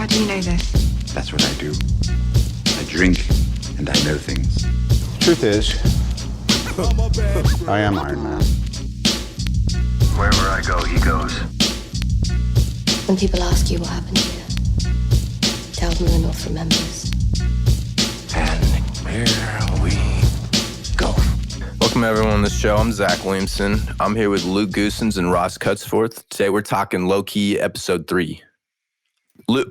do you know this? That's what I do. I drink and I know things. Truth is, I am Iron Man. Wherever I go, he goes. When people ask you what happened here, tell them the North remembers. And here we go. Welcome everyone on the show. I'm Zach Williamson. I'm here with Luke Goosens and Ross Cutsforth. Today we're talking Loki episode 3.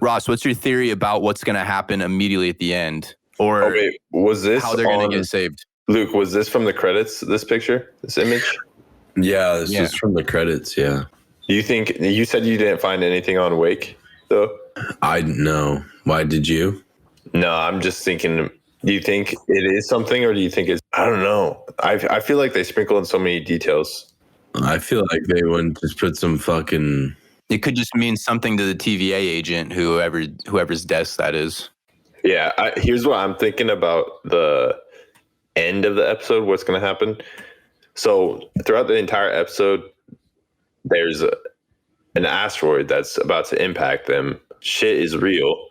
Ross, what's your theory about what's going to happen immediately at the end? Or was this how they're going to get saved? Luke, was this from the credits, this picture, this image? Yeah, this is from the credits, yeah. You said you didn't find anything on Wake, though? I know. Why did you? No, I'm just thinking, do you think it is something or do you think it's, I don't know. I feel like they sprinkle in so many details. I feel like they wouldn't just put some fucking... It could just mean something to the TVA agent, whoever's desk that is. Yeah, here's what I'm thinking about the end of the episode, what's going to happen. So throughout the entire episode, there's an asteroid that's about to impact them. Shit is real.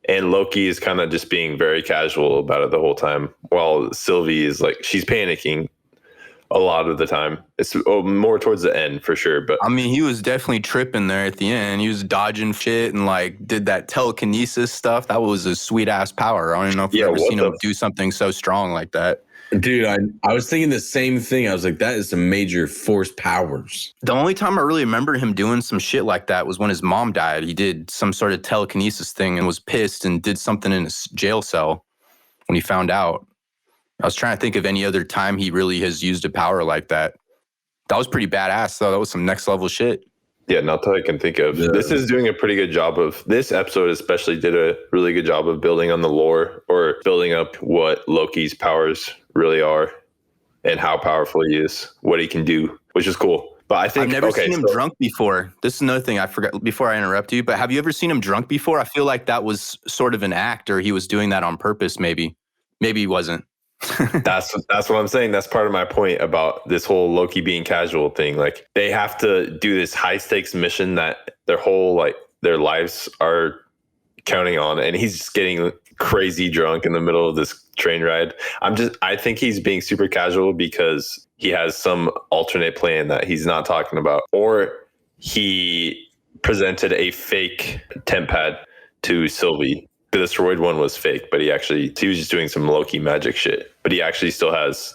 And Loki is kind of just being very casual about it the whole time, while Sylvie is like, she's panicking a lot of the time. It's more towards the end for sure. But I mean, he was definitely tripping there at the end. He was dodging shit and like did that telekinesis stuff. That was a sweet ass power. I don't know if you've ever seen him do something so strong like that. Dude, I was thinking the same thing. I was like, that is some major force powers. The only time I really remember him doing some shit like that was when his mom died. He did some sort of telekinesis thing and was pissed and did something in his jail cell when he found out. I was trying to think of any other time he really has used a power like that. That was pretty badass, though. That was some next level shit. Yeah, not that I can think of. Yeah. This is doing a pretty good job of, this episode especially did a really good job of building on the lore or building up what Loki's powers really are and how powerful he is, what he can do, which is cool. But I think I've never seen him drunk before. This is another thing I forgot before I interrupt you, but have you ever seen him drunk before? I feel like that was sort of an act, or he was doing that on purpose, maybe. Maybe he wasn't. That's what I'm saying. That's part of my point about this whole Loki being casual thing. Like, they have to do this high stakes mission that their lives are counting on, and he's just getting crazy drunk in the middle of this train ride. I think he's being super casual because he has some alternate plan that he's not talking about, or he presented a fake temp pad to Sylvie. The destroyed one was fake, but he was just doing some Loki magic shit. But he actually still has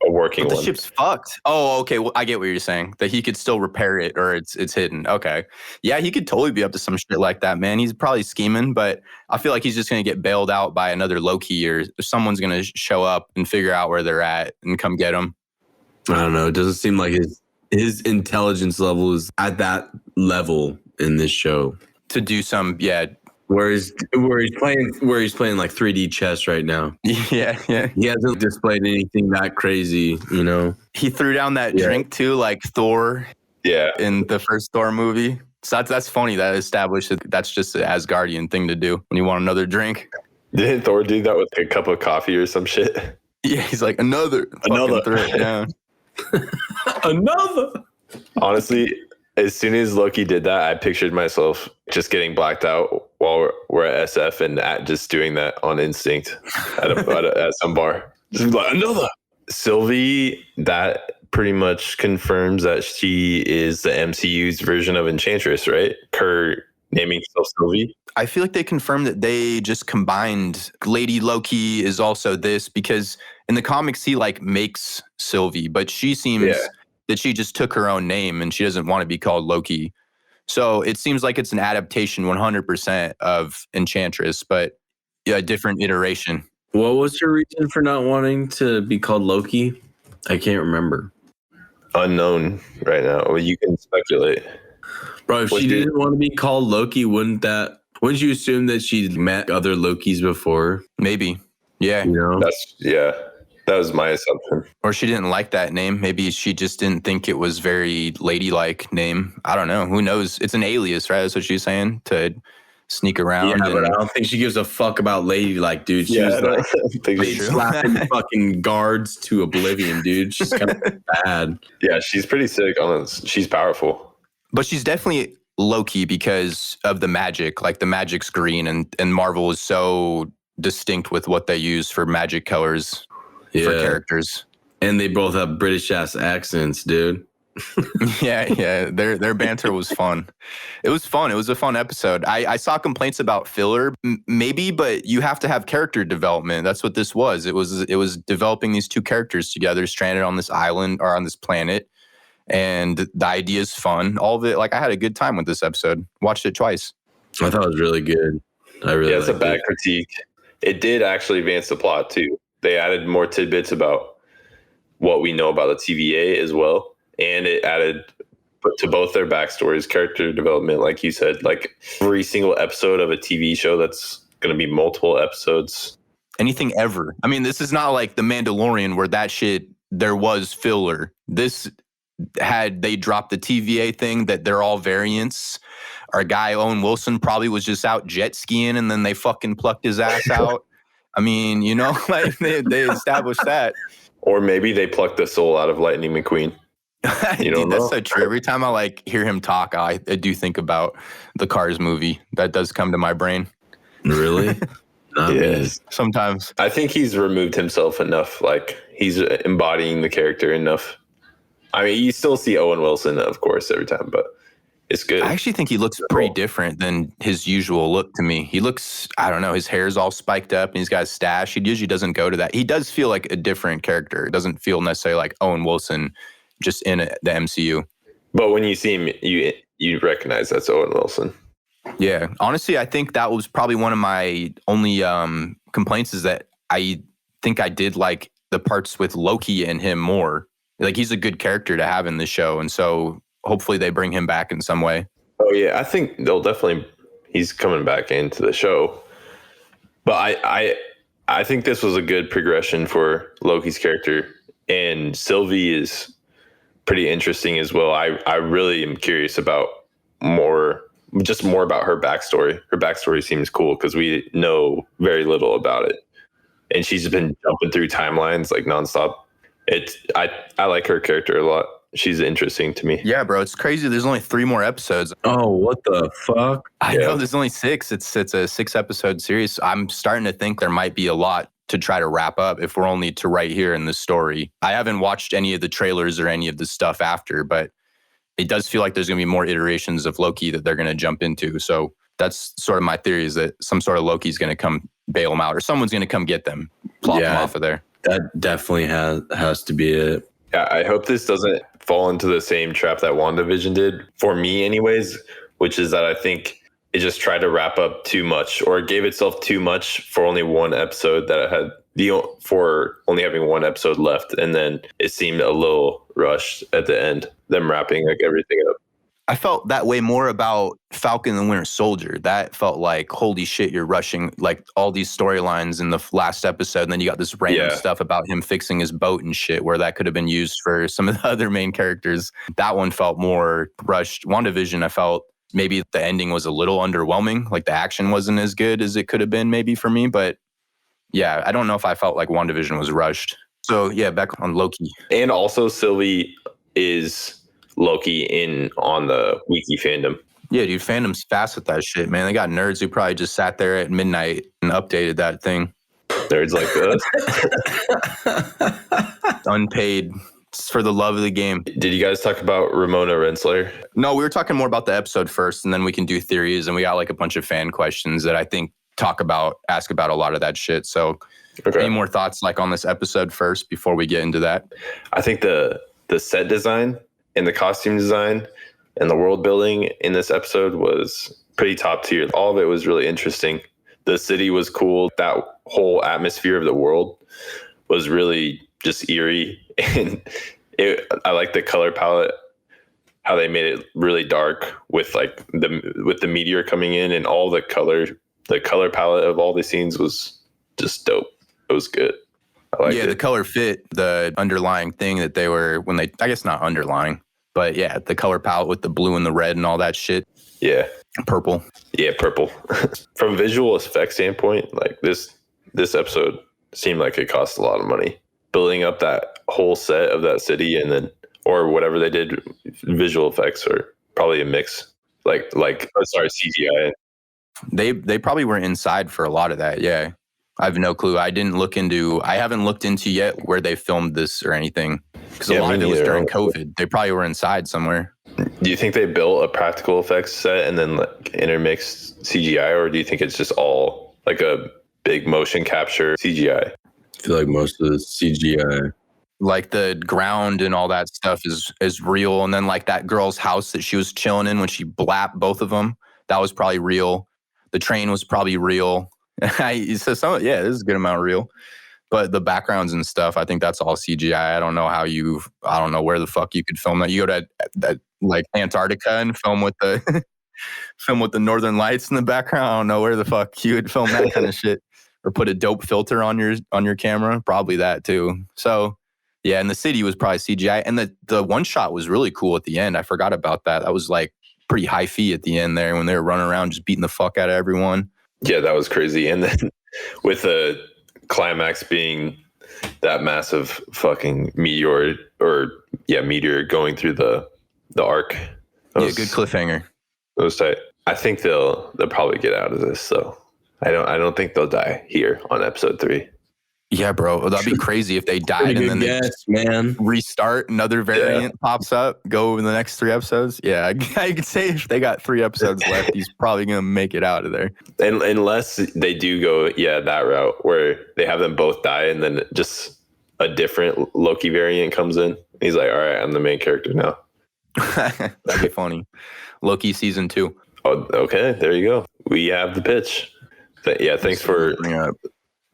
a working one. The ship's fucked. Oh, okay. Well, I get what you're saying. That he could still repair it, or it's hidden. Okay. Yeah, he could totally be up to some shit like that, man. He's probably scheming, but I feel like he's just going to get bailed out by another Loki, or someone's going to show up and figure out where they're at and come get him. I don't know. It doesn't seem like his intelligence level is at that level in this show. To do some, Where he's playing like 3D chess right now. Yeah. He hasn't displayed anything that crazy, you know. He threw down that drink too, like Thor. Yeah. In the first Thor movie. So that's funny. That established that that's just an Asgardian thing to do when you want another drink. Didn't Thor do that with a cup of coffee or some shit? Yeah, he's like another. Threw it down. Another. Honestly, as soon as Loki did that, I pictured myself just getting blacked out while we're at SF and just doing that on instinct at some bar. Just like, another. Sylvie, that pretty much confirms that she is the MCU's version of Enchantress, right? Her naming herself Sylvie. I feel like they confirmed that they just combined Lady Loki is also this, because in the comics he like makes Sylvie, but she seems that she just took her own name and she doesn't want to be called Loki. So it seems like it's an adaptation 100% of Enchantress, but a different iteration. What was her reason for not wanting to be called Loki? I can't remember. Unknown right now. Well, you can speculate. Bro, if she didn't want to be called Loki, wouldn't you assume that she'd met other Lokis before? Maybe. Yeah. You know? That was my assumption. Or she didn't like that name. Maybe she just didn't think it was very ladylike name. I don't know. Who knows? It's an alias, right? That's what she's saying, to sneak around. Yeah, but I don't think she gives a fuck about ladylike, dude. She's slapping fucking guards to oblivion, dude. She's kind of bad. Yeah, she's pretty sick. She's powerful. But she's definitely Loki because of the magic, like the magic's green, and Marvel is so distinct with what they use for magic colors for characters. And they both have British ass accents, dude. yeah. Their banter was fun. It was fun. It was a fun episode. I saw complaints about filler, maybe, but you have to have character development. That's what this was. It was developing these two characters together, stranded on this island or on this planet. And the idea is fun. All of it, like I had a good time with this episode. Watched it twice. I thought it was really good. It's a bad critique. It did actually advance the plot too. They added more tidbits about what we know about the TVA as well. And it added to both their backstories, character development, like you said, like every single episode of a TV show that's going to be multiple episodes. Anything ever. I mean, this is not like The Mandalorian where that shit, there was filler. This they dropped the TVA thing that they're all variants. Our guy Owen Wilson probably was just out jet skiing and then they fucking plucked his ass out. I mean, like they established that. Or maybe they plucked the soul out of Lightning McQueen. Dude, that's so true. Every time I hear him talk, I do think about the Cars movie. That does come to my brain. Really? Yes. Sometimes. I think he's removed himself enough. Like he's embodying the character enough. I mean, you still see Owen Wilson, of course, every time, but it's good. I actually think he looks pretty different than his usual look to me. He looks, I don't know, his hair's all spiked up and he's got a stash. He usually doesn't go to that. He does feel like a different character. It doesn't feel necessarily like Owen Wilson just in the MCU. But when you see him, you recognize that's Owen Wilson. Yeah. Honestly, I think that was probably one of my only complaints is that I think I did like the parts with Loki and him more. Like he's a good character to have in the show. And so hopefully they bring him back in some way. Oh yeah. I think he's coming back into the show. But I think this was a good progression for Loki's character, and Sylvie is pretty interesting as well. I really am curious about more about her backstory. Her backstory seems cool because we know very little about it. And she's been jumping through timelines like nonstop. I like her character a lot. She's interesting to me. Yeah, bro. It's crazy. There's only 3 more episodes. Oh, what the fuck? I know there's only 6. It's a 6-episode series. I'm starting to think there might be a lot to try to wrap up if we're only to right here in the story. I haven't watched any of the trailers or any of the stuff after, but it does feel like there's going to be more iterations of Loki that they're going to jump into. So that's sort of my theory, is that some sort of Loki's going to come bail them out, or someone's going to come get them, plop them off of there. That definitely has to be it. Yeah, I hope this doesn't fall into the same trap that WandaVision did, for me anyways, which is that I think it just tried to wrap up too much, or it gave itself too much for only one episode that it had for only having one episode left. And then it seemed a little rushed at the end, them wrapping like everything up. I felt that way more about Falcon and the Winter Soldier. That felt like, holy shit, you're rushing like all these storylines in the last episode. And then you got this random stuff about him fixing his boat and shit, where that could have been used for some of the other main characters. That one felt more rushed. WandaVision, I felt maybe the ending was a little underwhelming. Like the action wasn't as good as it could have been maybe for me. But yeah, I don't know if I felt like WandaVision was rushed. So yeah, back on Loki. And also Sylvie is Loki on the Wiki fandom. Yeah, dude, fandom's fast with that shit, man. They got nerds who probably just sat there at midnight and updated that thing. Nerds like us. Unpaid. It's for the love of the game. Did you guys talk about Ravonna Renslayer? No, we were talking more about the episode first, and then we can do theories, and we got like a bunch of fan questions that I think ask about a lot of that shit. So any more thoughts like on this episode first before we get into that? I think the set design and the costume design and the world building in this episode was pretty top tier. All of it was really interesting. The city was cool. That whole atmosphere of the world was really just eerie. And I like the color palette, how they made it really dark with like the meteor coming in, and all the color palette of all the scenes was just dope. It was good. I liked it. The color fit the underlying thing that they were I guess not underlying, but yeah, the color palette with the blue and the red and all that shit. Yeah. Purple. Yeah, purple. From visual effects standpoint, like this episode seemed like it cost a lot of money. Building up that whole set of that city, and then, or whatever they did, visual effects are probably a mix. CGI. They probably were inside for a lot of that. Yeah. I have no clue. I haven't looked into yet where they filmed this or anything. Because a lot of it was during COVID. They probably were inside somewhere. Do you think they built a practical effects set and then intermixed CGI, or do you think it's just all like a big motion capture CGI? I feel like most of the CGI, like the ground and all that stuff is real. And then like that girl's house that she was chilling in when she blapped both of them, that was probably real. The train was probably real. This is a good amount real. But the backgrounds and stuff, I think that's all CGI. I don't know where the fuck you could film that. You go to like Antarctica and film with the Northern Lights in the background. I don't know where the fuck you would film that kind of shit. Or put a dope filter on your camera. Probably that too. So yeah, and the city was probably CGI. And the one shot was really cool at the end. I forgot about that. That was like pretty high fee at the end there when they were running around just beating the fuck out of everyone. Yeah, that was crazy. And then with the climax being that massive fucking meteor going through the arc. Good cliffhanger. It was tight. I think they'll probably get out of this, so I don't think they'll die here on episode 3. Yeah, bro. That'd be crazy if they died and then they restart, another variant pops up, go in the next 3 episodes. Yeah, I could say if they got 3 episodes left, he's probably going to make it out of there. And unless they do go, that route where they have them both die and then just a different Loki variant comes in. He's like, all right, I'm the main character now. That'd be funny. Loki season 2. Oh, okay. There you go. We have the pitch.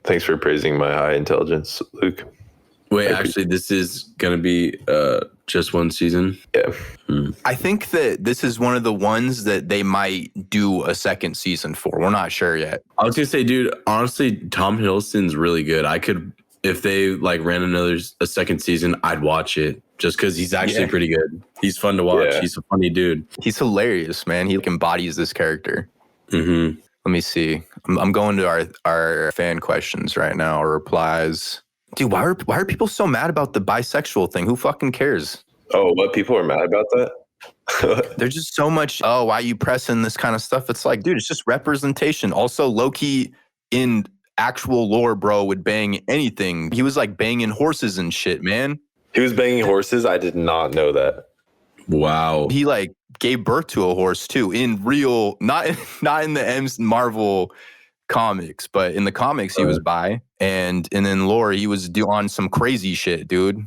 Thanks for praising my high intelligence, Luke. Wait, actually, this is going to be just one season? Yeah. I think that this is one of the ones that they might do a second season for. We're not sure yet. I was going to say, dude, honestly, Tom Hiddleston's really good. I could, if they like ran a second season, I'd watch it just because he's actually pretty good. He's fun to watch. Yeah. He's a funny dude. He's hilarious, man. He embodies this character. Mm-hmm. Let me see. I'm going to our fan questions right now, or replies. Dude, why are people so mad about the bisexual thing? Who fucking cares? Oh, what? People are mad about that? There's just so much, why are you pressing this kind of stuff? It's like, dude, it's just representation. Also, Loki in actual lore, bro, would bang anything. He was like banging horses and shit, man. He was banging horses? I did not know that. Wow. He like gave birth to a horse too in real, not in the Marvel comics, but in the comics he was bi, and in lore he was on some crazy shit, dude.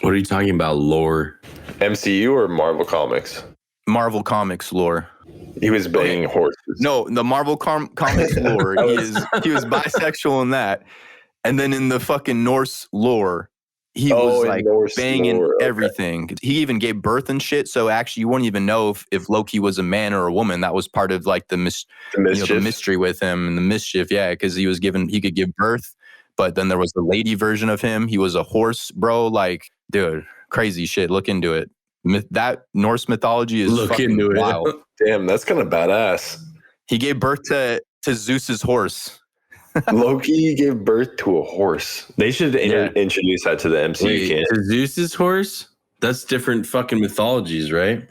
What are you talking about, lore? MCU or Marvel comics? Marvel comics lore. He was banging horses. No, the Marvel comics lore. He was bisexual in that, and then in the fucking Norse lore, he was like banging everything. Okay. He even gave birth and shit. So actually, you wouldn't even know if Loki was a man or a woman. That was part of like the mystery with him and the mischief. Yeah, because he could give birth, but then there was the lady version of him. He was a horse, bro. Like, dude, crazy shit. Look into it. That Norse mythology is fucking wild. Damn, that's kind of badass. He gave birth to Zeus's horse. Loki gave birth to a horse. They should introduce that to the MCU. To Zeus's horse? That's different fucking mythologies, right?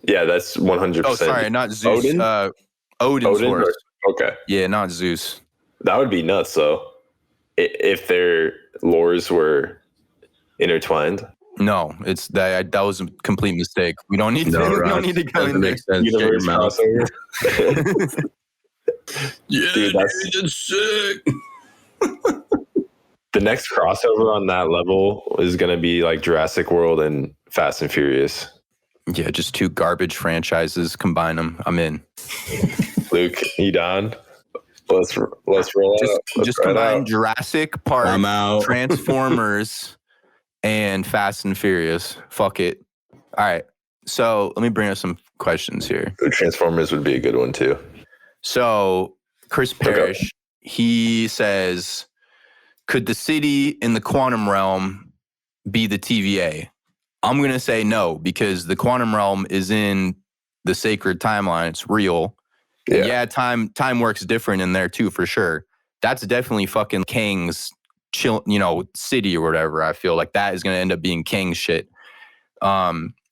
Yeah, that's 100%. Oh, sorry, not Zeus. Odin's horse. Okay. Yeah, not Zeus. That would be nuts, though, if their lores were intertwined. No, it's that was a complete mistake. We don't need to. We don't need to go in there. Universe crossover. Yeah, dude, that's sick. The next crossover on that level is going to be like Jurassic World and Fast and Furious. Yeah, just 2 garbage franchises. Combine them. I'm in. Luke, you down? Let's roll out. Just combine Jurassic Park, I'm out. Transformers, and Fast and Furious. Fuck it. All right. So let me bring up some questions here. Transformers would be a good one too. So Chris Parrish, he says, could the city in the quantum realm be the TVA? I'm going to say no, because the quantum realm is in the sacred timeline. It's real. Yeah, time works different in there too, for sure. That's definitely fucking Kang's city or whatever. I feel like that is going to end up being Kang's shit.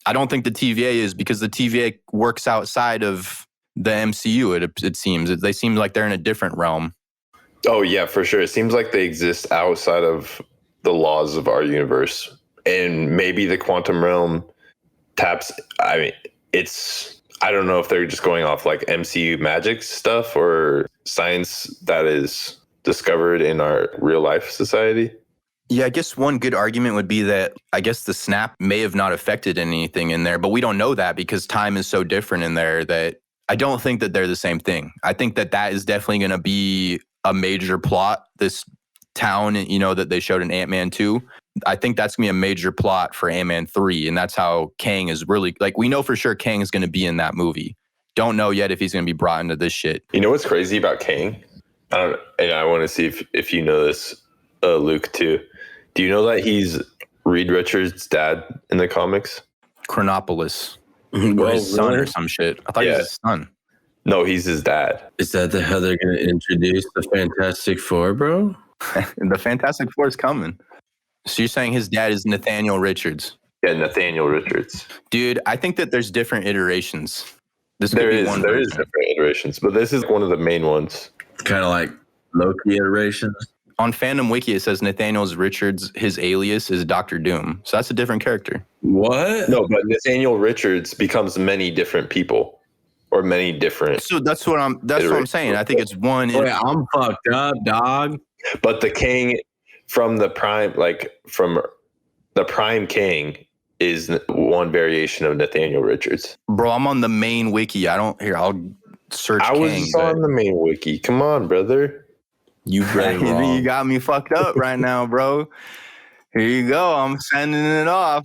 I don't think the TVA is, because the TVA works outside of the MCU, it seems. They seem like they're in a different realm. Oh, yeah, for sure. It seems like they exist outside of the laws of our universe. And maybe the quantum realm taps... I mean, I don't know if they're just going off like MCU magic stuff or science that is discovered in our real life society. Yeah, I guess one good argument would be that I guess the snap may have not affected anything in there, but we don't know that because time is so different in there that I don't think that they're the same thing. I think that is definitely going to be a major plot, this town, you know, that they showed in Ant-Man 2. I think that's going to be a major plot for Ant-Man 3, and that's how Kang is really, like, we know for sure Kang is going to be in that movie. Don't know yet if he's going to be brought into this shit. You know what's crazy about Kang? I want to see if you know this, Luke, too. Do you know that he's Reed Richards' dad in the comics? Chronopolis. Or his son or some shit. I thought he was his son. No, he's his dad. Is that how they're going to introduce the Fantastic Four, bro? The Fantastic Four is coming. So you're saying his dad is Nathaniel Richards? Yeah, Nathaniel Richards. Dude, I think that there's different iterations. There is different iterations, but this is one of the main ones. Kind of like Loki iterations. On Fandom Wiki, it says Nathaniel Richards, his alias is Dr. Doom. So that's a different character. What? No, but Nathaniel Richards becomes many different people or many different. So that's what I'm saying. I think it's one. Wait, I'm fucked up, dog. But the Kang from the Prime Kang is one variation of Nathaniel Richards. Bro, I'm on the main wiki. I'll search I was Kang, on the main wiki. Come on, brother. You read it wrong. You got me fucked up right now, bro. Here you go. I'm sending it off.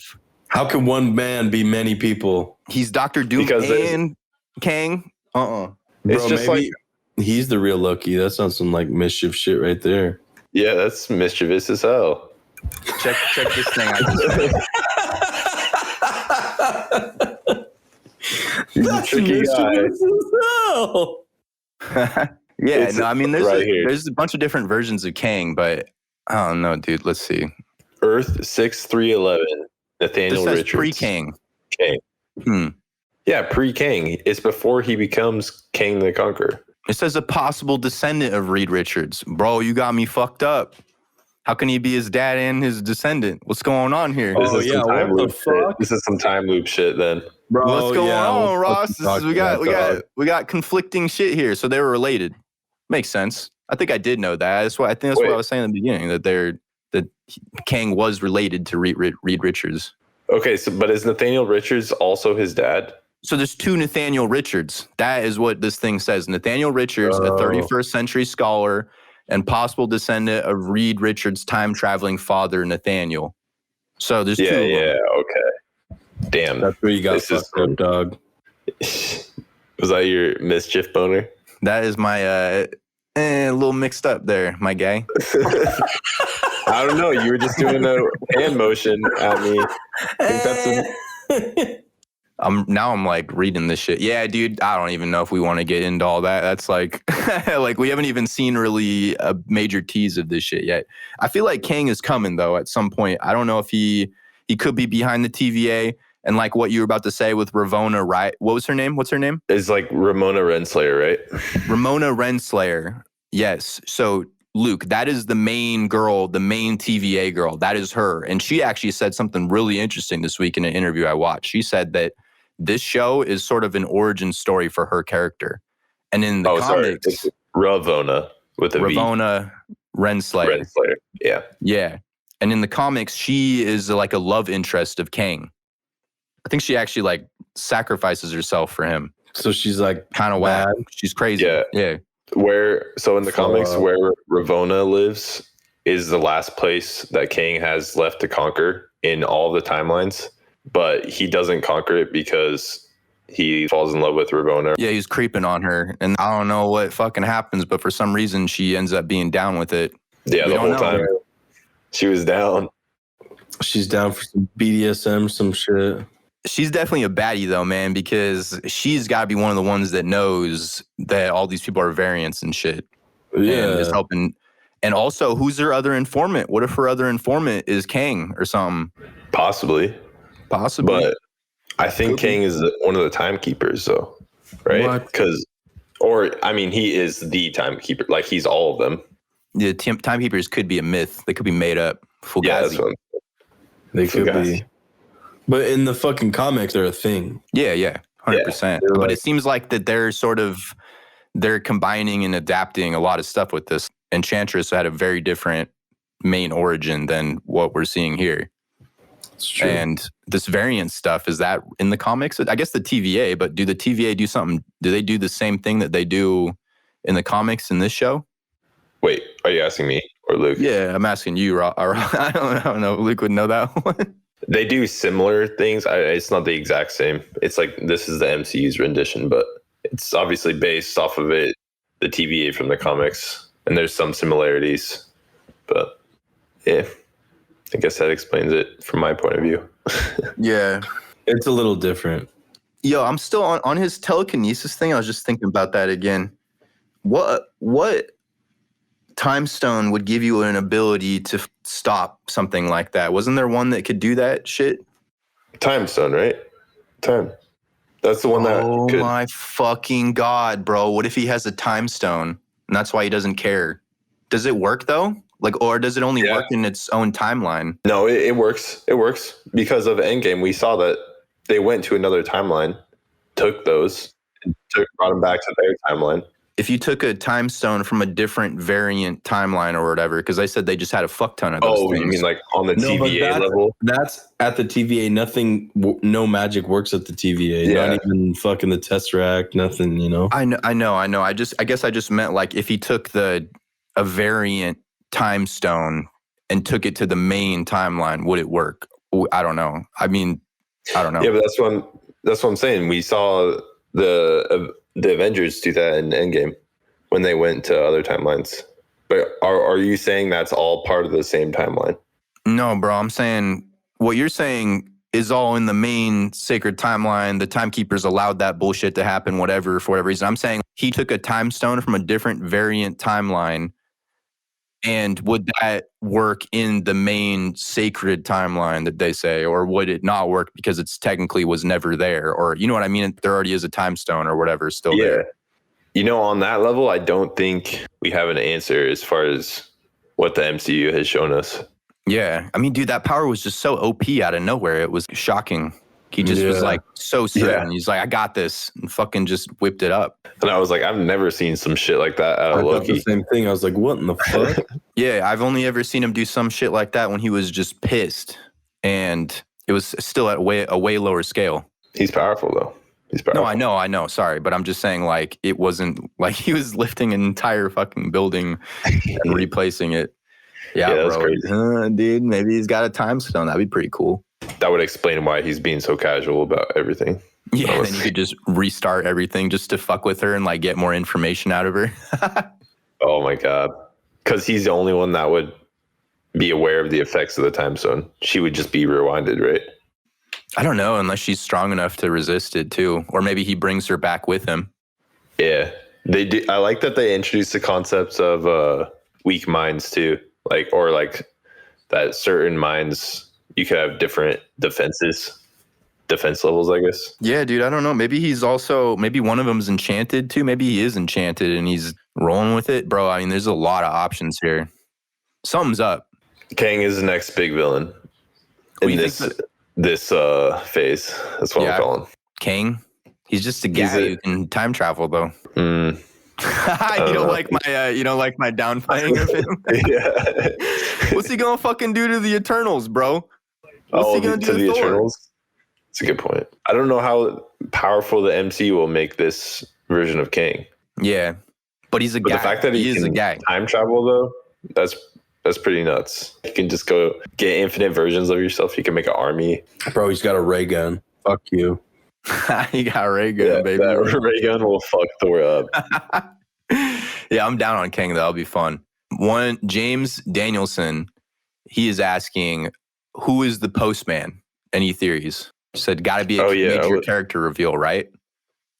How can one man be many people? He's Dr. Doom and Kang. Bro, It's just maybe he's the real Loki. That's not some like mischief shit right there. Yeah, that's mischievous as hell. Check this thing out. He's a tricky guy. Yeah, It's no, I mean, right there's a bunch of different versions of Kang, but I don't know, dude. Let's see. Earth 6311. Nathaniel This says Richards. pre-Kang. Kang. Yeah, pre-Kang. It's before he becomes Kang the Conqueror. It says a possible descendant of Reed Richards. Bro, you got me fucked up. How can he be his dad and his descendant? What's going on here? This is some time what loop the fuck? shit. This is some time loop shit then. Bro, What's going on, what Ross? the fuck We got conflicting shit here. So they were related. Makes sense. I think I did know that. I think that's what I was saying in the beginning, that Kang was related to Reed Richards. Okay, but is Nathaniel Richards also his dad? So there's two Nathaniel Richards. That is what this thing says. Nathaniel Richards, a 31st century scholar and possible descendant of Reed Richards' time-traveling father, Nathaniel. So there's two of them. Yeah, okay. Damn. That's where you got fucked up, dog. Was that your mischief boner? That is my a little mixed up there, my guy. I don't know. You were just doing a hand motion at me. I think that's I'm like reading this shit. Yeah, dude, I don't even know if we want to get into all that. That's like like we haven't even seen really a major tease of this shit yet. I feel like Kang is coming though at some point. I don't know if he could be behind the TVA. And like what you were about to say with Ravonna, right? What was her name? What's her name? It's like Ravonna Renslayer, right? Ravonna Renslayer. Yes. So Luke, that is the main girl, the main TVA girl. That is her. And she actually said something really interesting this week in an interview I watched. She said that this show is sort of an origin story for her character. And in the comics... It's Ravonna with a Ravonna Renslayer. Renslayer, yeah. Yeah. And in the comics, she is like a love interest of Kang. I think she actually like sacrifices herself for him. So she's like kind of whack. She's crazy. Yeah. So in the comics, where Ravonna lives is the last place that Kang has left to conquer in all the timelines, but he doesn't conquer it because he falls in love with Ravonna. Yeah, he's creeping on her, and I don't know what fucking happens, but for some reason she ends up being down with it. Yeah, the whole time she was down. She's down for some BDSM, some shit. She's definitely a baddie though, man, because she's got to be one of the ones that knows that all these people are variants and shit. Yeah. And is helping. And also, who's her other informant? What if her other informant is Kang or something? Possibly. But I think Kang is one of the timekeepers, though, right? Because, he is the timekeeper. Like, he's all of them. The timekeepers could be a myth. They could be made up. Fugazi. Yeah, that's what they could be. But in the fucking comics, they're a thing. Yeah, 100%. But it seems like that they're combining and adapting a lot of stuff with this. Enchantress had a very different main origin than what we're seeing here. It's true. And this variant stuff, is that in the comics? I guess the TVA, but do the TVA do something? Do they do the same thing that they do in the comics in this show? Wait, are you asking me or Luke? Yeah, I'm asking you. I don't know. Luke would know that one. They do similar things. It's not the exact same. It's like this is the MCU's rendition, but it's obviously based off of the TVA from the comics. And there's some similarities. But yeah, I guess that explains it from my point of view. Yeah. It's a little different. Yo, I'm still on his telekinesis thing. I was just thinking about that again. What time stone would give you an ability to stop something like that? Wasn't there one that could do that shit? Time stone, right? Time. That's the one that could. Oh my fucking God, bro. What if he has a time stone and that's why he doesn't care? Does it work though? Like, or does it only work in its own timeline? No, it works. It works because of Endgame. We saw that they went to another timeline, took those, and brought them back to their timeline. If you took a time stone from a different variant timeline or whatever, because I said they just had a fuck ton of those things. You mean like on the TVA level? That's at the TVA. Nothing, no magic works at the TVA. Yeah. Not even fucking the Tesseract, nothing, you know? I know. I guess I just meant like if he took a variant time stone and took it to the main timeline, would it work? I don't know. I mean, I don't know. Yeah, but that's what I'm saying. We saw the Avengers do that in Endgame when they went to other timelines. But are you saying that's all part of the same timeline? No, bro. I'm saying what you're saying is all in the main sacred timeline. The timekeepers allowed that bullshit to happen, for whatever reason. I'm saying he took a time stone from a different variant timeline. And would that work in the main sacred timeline that they say, or would it not work because it's technically was never there? Or, you know what I mean? There already is a time stone or whatever still there. You know, on that level, I don't think we have an answer as far as what the MCU has shown us. Yeah. I mean, dude, that power was just so OP out of nowhere. It was shocking. He just was like so certain. Yeah. He's like, I got this, and fucking just whipped it up. And I was like, I've never seen some shit like that out of Loki. The same thing. I was like, what in the fuck? Yeah, I've only ever seen him do some shit like that when he was just pissed, and it was still at a way lower scale. He's powerful though. He's powerful. No, I know. Sorry, but I'm just saying, like, it wasn't like he was lifting an entire fucking building and replacing it. Yeah, that's bro. crazy. Dude, maybe he's got a time stone. That'd be pretty cool. That would explain why he's being so casual about everything. Yeah, and then you could just restart everything just to fuck with her and like get more information out of her. Oh my God. Because he's the only one that would be aware of the effects of the time stone. She would just be rewinded, right? I don't know, unless she's strong enough to resist it too. Or maybe he brings her back with him. Yeah. They do. I like that they introduced the concepts of weak minds too. Like, or like that certain minds, you could have different defense levels, I guess. Yeah, dude, I don't know. Maybe maybe one of them's enchanted too. Maybe he is enchanted and he's rolling with it. Bro, I mean, there's a lot of options here. Something's up. Kang is the next big villain in this phase. That's what I'm calling. Kang? He's just a guy who can time travel, though. You don't like my downplaying of him? Yeah. What's he gonna fucking do to the Eternals, bro? What's he gonna do to the Eternals? That's a good point. I don't know how powerful the MCU will make this version of Kang. Yeah, but he's a guy. The fact that he is a guy. Time travel though, that's pretty nuts. You can just go get infinite versions of yourself. You can make an army. Bro, he's got a ray gun. Fuck you. He got a ray gun, baby. That ray gun will fuck Thor up. Yeah, I'm down on Kang. That'll be fun. One, James Danielson, he is asking, who is the Postman? Any theories? Said, got to be a major character reveal, right?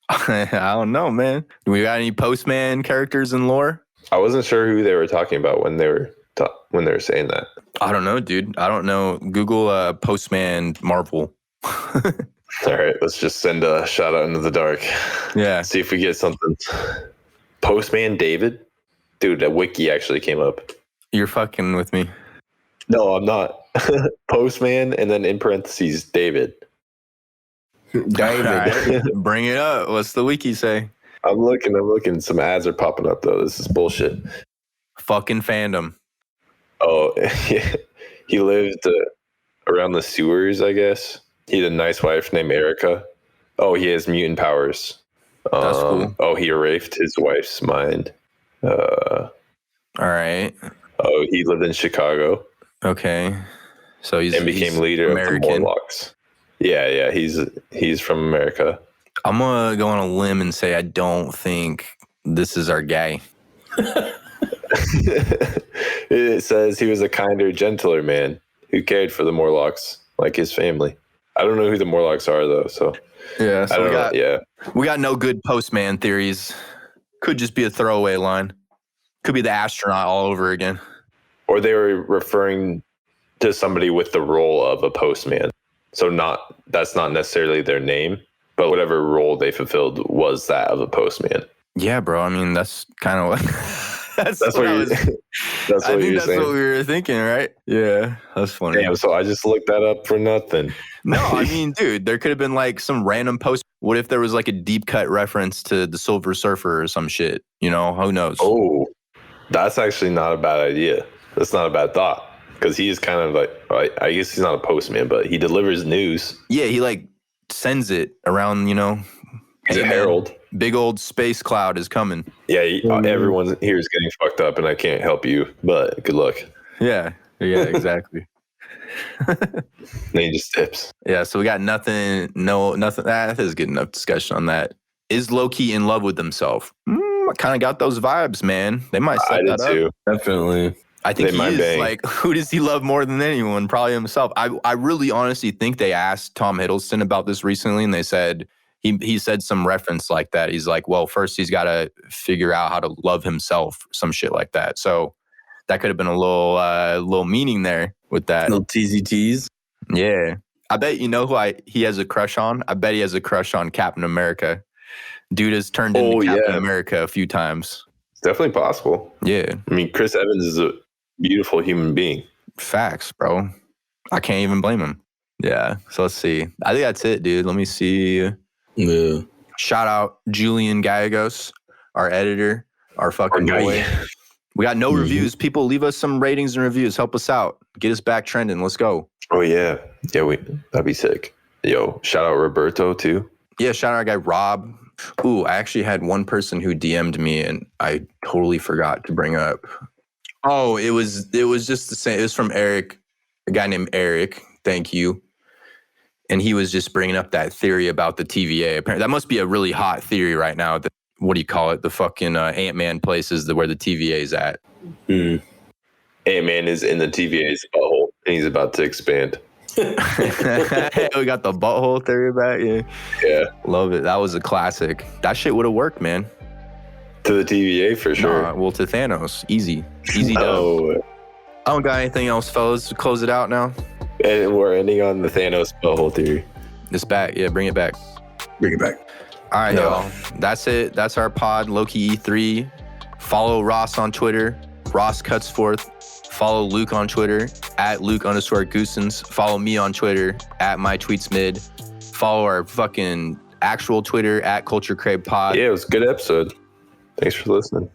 I don't know, man. Do we got any Postman characters in lore? I wasn't sure who they were talking about when they were saying that. I don't know, dude. I don't know. Google Postman Marvel. All right, let's just send a shout out into the dark. Yeah. See if we get something. Postman David? Dude, that wiki actually came up. You're fucking with me. No, I'm not. Postman and then in parentheses, David. David. Bring it up. What's the wiki say? I'm looking. Some ads are popping up, though. This is bullshit. Fucking fandom. Oh, he lived around the sewers, I guess. He had a nice wife named Erica. Oh, he has mutant powers. That's cool. Oh, he erased his wife's mind. All right. Oh, he lived in Chicago. Okay. So he's became leader American. of the Morlocks. Yeah, he's from America. I'm gonna go on a limb and say I don't think this is our guy. It says he was a kinder, gentler man who cared for the Morlocks like his family. I don't know who the Morlocks are though, so yeah. So we got no good Postman theories. Could just be a throwaway line. Could be the astronaut all over again. Or they were referring to somebody with the role of a postman. So that's not necessarily their name, but whatever role they fulfilled was that of a postman. Yeah, bro. I mean, that's kind of what that's what we were thinking, right? Yeah, that's funny. Damn, so I just looked that up for nothing. No, I mean, dude, there could have been like some random post. What if there was like a deep cut reference to the Silver Surfer or some shit? You know, who knows? Oh, that's actually not a bad idea. That's not a bad thought. Because he is kind of like, I guess he's not a postman, but he delivers news. Yeah, he like sends it around, you know. He's a herald. Big old space cloud is coming. Yeah, everyone here is getting fucked up and I can't help you, but good luck. Yeah, exactly. Then he just tips. Yeah, so we got nothing. That is good enough discussion on that. Is Loki in love with himself? I kind of got those vibes, man. They might set that up. Too. Definitely. I think he is like, who does he love more than anyone? Probably himself. I really honestly think they asked Tom Hiddleston about this recently, and they said he said some reference like that. He's like, well, first he's got to figure out how to love himself, some shit like that. So that could have been a little meaning there with that. Little teasy tease. Yeah, I bet you know who he has a crush on. I bet he has a crush on Captain America. Dude has turned into Captain America a few times. It's definitely possible. Yeah, I mean, Chris Evans is a beautiful human being. Facts, bro. I can't even blame him. Yeah. So let's see. I think that's it, dude. Let me see. Yeah. Shout out Julian Gallegos, our editor, our fucking boy. We got no reviews. People, leave us some ratings and reviews. Help us out. Get us back trending. Let's go. Oh yeah. Yeah, that'd be sick. Yo, shout out Roberto too. Yeah, shout out our guy Rob. Ooh, I actually had one person who DM'd me and I totally forgot to bring up. Oh, it was just the same. It was from Eric, a guy named Eric. Thank you. And he was just bringing up that theory about the TVA. Apparently, that must be a really hot theory right now. What do you call it? The fucking Ant-Man places where the TVA is at. Ant-Man is in the TVA's butthole and he's about to expand. We got the butthole theory back. Yeah. Love it. That was a classic. That shit would have worked, man. To the TVA for sure. Well, to Thanos. Easy dub. I don't got anything else, fellas. Close it out now. And we're ending on the Thanos butthole theory. It's back. Yeah, bring it back. Bring it back. All right, y'all. That's it. That's our pod, Loki E3. Follow Ross on Twitter, Ross Cutsforth. Follow Luke on Twitter, @Luke_Goosens. Follow me on Twitter, @MyTweetsMid. Follow our fucking actual Twitter, @CultureCravePod. Yeah, it was a good episode. Thanks for listening.